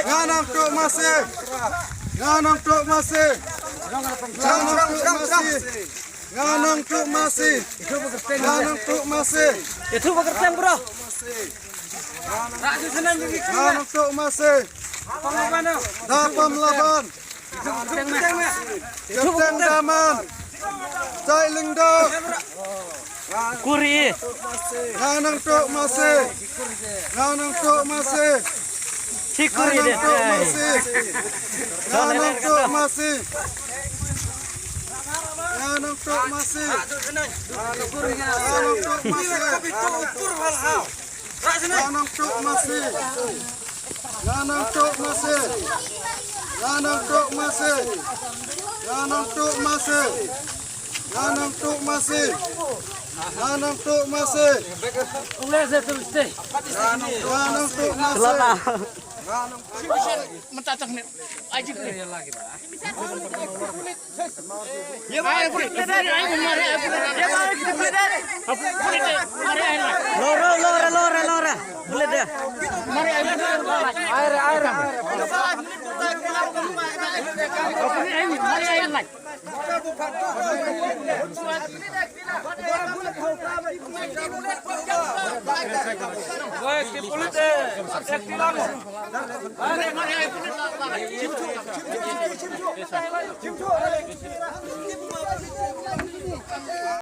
Nganang truk masih. Nganang truk masih. Nganang truk masih. Nganang truk masih. Itu bekerja bro. Nganang truk masih. Dapam laban. Jepang daman. Cai lingdo. Kuri. Nganang truk masih. Nganang truk masih. Cikuri Nganang deh. truk masih. Nganang truk masih. Nganang truk masih. Nganang truk masih. Nganang truk masih. Nganang truk masih. Nganang truk masih. Nganang truk masih. Nganang truk masih. Nganang truk masih. Mulai saya terus deh. Nganang truk masih. Selana. Mentacak nih, aja lagi. Ya, Lora. Boleh deh. Air.